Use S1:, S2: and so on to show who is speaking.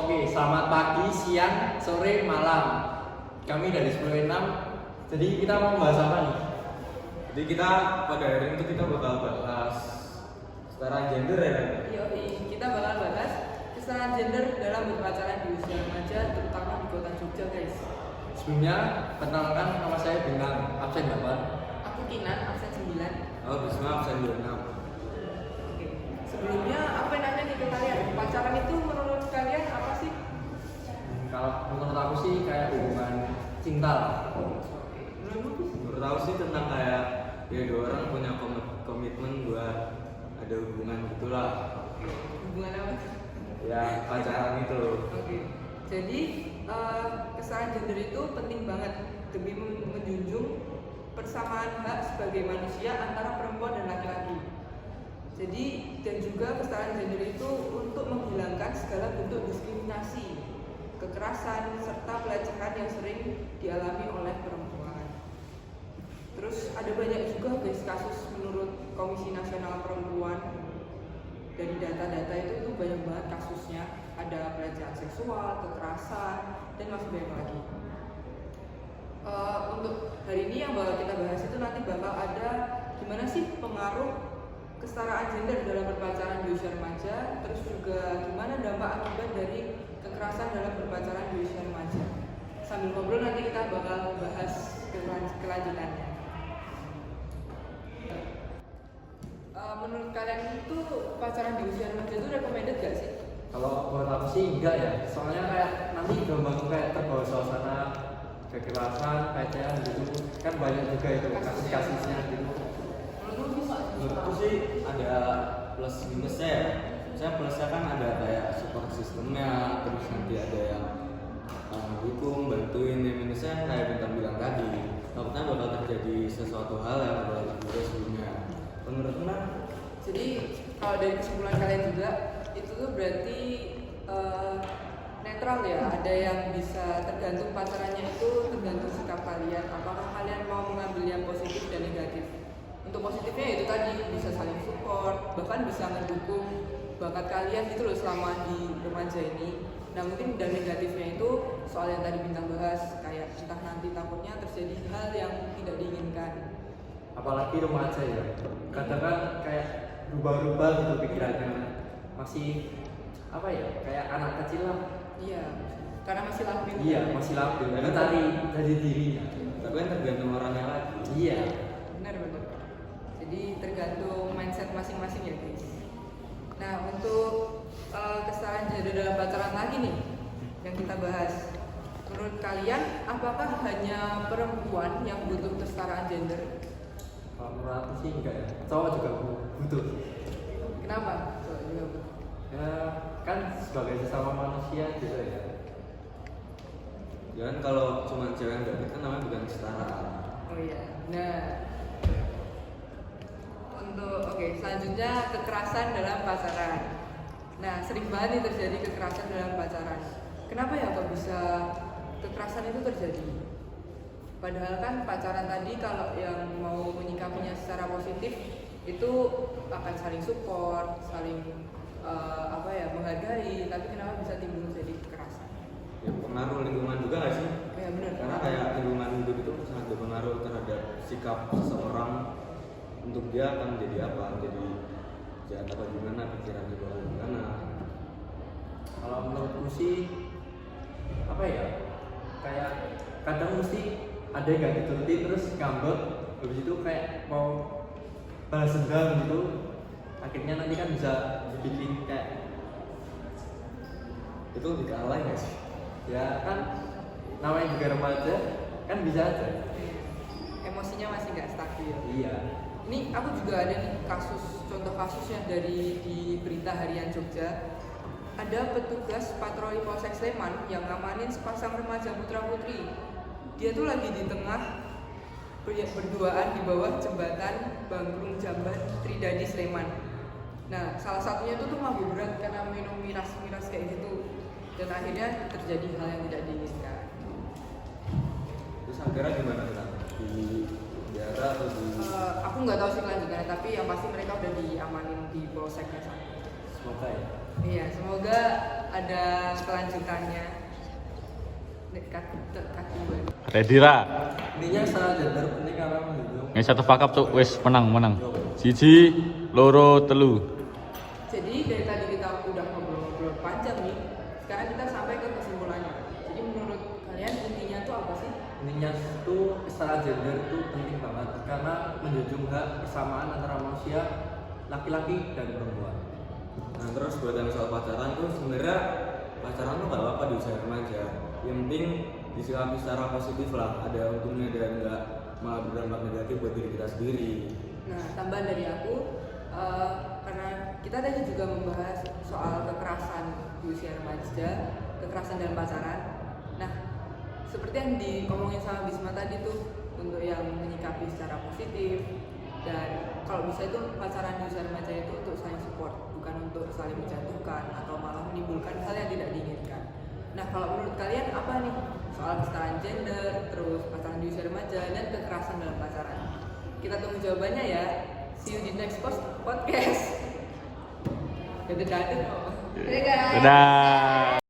S1: Oke, selamat pagi, siang, sore, malam. Kami dari 10.6. Jadi kita mau bahas apa nih?
S2: Jadi kita pada hari ini kita bakal bahas setara gender ya.
S3: Yoi, kita bakal bahas kesetaraan gender dalam berpacaran di usia remaja, terutama di kota Jogja, guys.
S1: Sebelumnya, perkenalkan nama saya Bintang, absen 8.
S3: Aku Kinan, absen 9.
S2: Oh, Bisma absen 26.
S3: Oke. Sebelumnya, apa yang nanya nih ke kalian? Pacaran itu menurut kalian apa sih?
S1: Kalau menurut aku sih kayak hubungan cinta lah.
S2: Menurut aku sih tentang kayak ya dua orang punya komitmen buat ada hubungan gitulah.
S3: Hubungan apa?
S2: Ya pacaran itu.
S3: Oke. Jadi, kesetaraan gender itu penting banget demi menjunjung persamaan hak sebagai manusia antara perempuan dan laki-laki. Jadi, dan juga kesetaraan gender itu untuk menghilangkan segala bentuk diskriminasi, kekerasan, serta pelecehan yang sering dialami oleh perempuan. Terus ada banyak juga guys kasus menurut Komisi Nasional Perempuan. Dari data-data itu banyak banget kasusnya. Ada pelecehan seksual, kekerasan, dan masih banyak lagi. Untuk hari ini yang bakal kita bahas itu nanti bakal ada gimana sih pengaruh kesetaraan gender dalam berpacaran di usia remaja, terus juga gimana dampak akibat dari kekerasan dalam berpacaran di usia remaja. Sambil ngobrol nanti kita bakal bahas kelanjutannya. Menurut kalian itu pacaran di usia remaja itu recommended gak sih?
S1: Kalau buat aku sih enggak ya, soalnya kayak nanti gampang kayak terbawa suasana kekerasan, pelecehan gitu. Kan banyak juga itu kasus-kasusnya gitu.
S2: Menurutku sih ada plus minusnya ya. Saya plusnya kan ada kayak support sistemnya, terus nanti ada yang dukung, bantuin. Yang minusnya kayak Bintang bilang tadi, takutnya bakal terjadi sesuatu hal yang bakal terjadi sebelumnya. Menurut Bintang?
S3: Jadi kalau dari kesimpulan kalian juga itu tuh berarti netral ya. Ada yang bisa tergantung pacarannya itu tergantung sikap kalian. Apakah kalian mau mengambil yang positif dan negatif? Untuk positifnya itu tadi bisa saling support, bahkan bisa mendukung bakat kalian gitu loh selama di remaja ini. Nah mungkin dan negatifnya itu soal yang tadi Bintang bahas, kayak entah nanti takutnya terjadi hal yang tidak diinginkan.
S1: Apalagi remaja ya, kadang kan kayak rubah-rubah gitu pikirannya, masih apa ya, kayak anak kecil lah.
S3: Iya, karena masih labil.
S1: Iya, masih labil, mencari dari dirinya.
S2: Tapi kan tergantung orangnya lagi.
S1: Iya.
S3: Benar. Jadi tergantung mindset masing-masing ya guys. Nah untuk kesetaraan gender dalam pacaran lagi nih yang kita bahas. Menurut kalian apakah hanya perempuan yang butuh kesetaraan gender?
S1: Kalau menurut aku sih enggak ya, cowok juga butuh.
S3: Kenapa? Cowok juga butuh.
S1: Ya kan sebagai sesama manusia gitu ya.
S2: Jangan kalau cuma cewek yang dapet kan namanya bukan kesetaraan.
S3: Oh iya. Nah untuk selanjutnya kekerasan dalam pacaran. Nah sering banget nih terjadi kekerasan dalam pacaran. Kenapa ya kok bisa kekerasan itu terjadi? Padahal kan pacaran tadi kalau yang mau menyikapinya secara positif itu akan saling support, saling menghargai. Tapi kenapa bisa timbul jadi kekerasan?
S2: Ya pengaruh lingkungan juga nggak sih?
S3: Ya benar.
S2: Karena kayak lingkungan hidup itu sangat berpengaruh terhadap sikap seseorang untuk dia akan menjadi apa, jadi jahat apa gimana, pikiran dia bakal gimana.
S1: Kalau menurutku sih apa ya, kayak kadang mesti ada yang gak dituruti terus ngambek, habis itu kayak mau balas dendam gitu, akhirnya nanti kan bisa bikin kayak
S2: Itu lebih ke alay nggak sih?
S1: ya kan namanya juga remaja kan bisa aja.
S3: Emosinya masih nggak stabil.
S1: Iya.
S3: Ini aku juga ada nih contoh kasusnya dari di berita harian Jogja. Ada petugas patroli Polsek Sleman yang ngamanin sepasang remaja putra putri. Dia tuh lagi di tengah berduaan di bawah jembatan Bangkrung Jamban Tridadi Sleman. Nah salah satunya tuh mabuk berat karena minum miras kayak gitu. Dan akhirnya terjadi hal yang tidak diinginkan.
S2: Terus akhirnya gimana kan? Di penjara atau di?
S3: Aku nggak tahu sih kelanjutannya, tapi yang pasti mereka udah diamanin di polseknya sana.
S1: Semoga ya.
S3: Iya, semoga ada kelanjutannya. Kaki gue.
S4: Redira.
S1: Intinya salah gender penting karena menunjuk.
S4: Yang satu fakap tuh wes menang. Siji, loro, telu.
S3: Jadi dari tadi kita udah ngobrol-ngobrol panjang nih. Sekarang kita sampai ke kesimpulannya. Jadi menurut kalian intinya tuh apa sih?
S1: Intinya itu istilah gender itu penting banget karena menjunjung hak kesamaan antara manusia laki-laki dan perempuan.
S2: Nah terus buat yang soal pacaran tuh sebenarnya pacaran tuh gak apa-apa diusahakan aja. Yang penting disikapi secara positif lah. Ada untungnya dan nggak malah berdampak negatif buat diri kita sendiri.
S3: Nah, tambahan dari aku, karena kita tadi juga membahas soal kekerasan di usia remaja, kekerasan dalam pacaran. Nah, seperti yang diomongin sama Bisma tadi tuh, untuk yang menyikapi secara positif dan kalau bisa itu pacaran di usia remaja itu untuk saling support, bukan untuk saling menjatuhkan atau malah menimbulkan hal yang tidak diinginkan. Nah, kalau menurut kalian apa nih soal kesetaraan gender, terus pacaran di usia remaja dan kekerasan dalam pacaran? Kita tunggu jawabannya ya. See you di next podcast. Dadah.
S4: Dadah.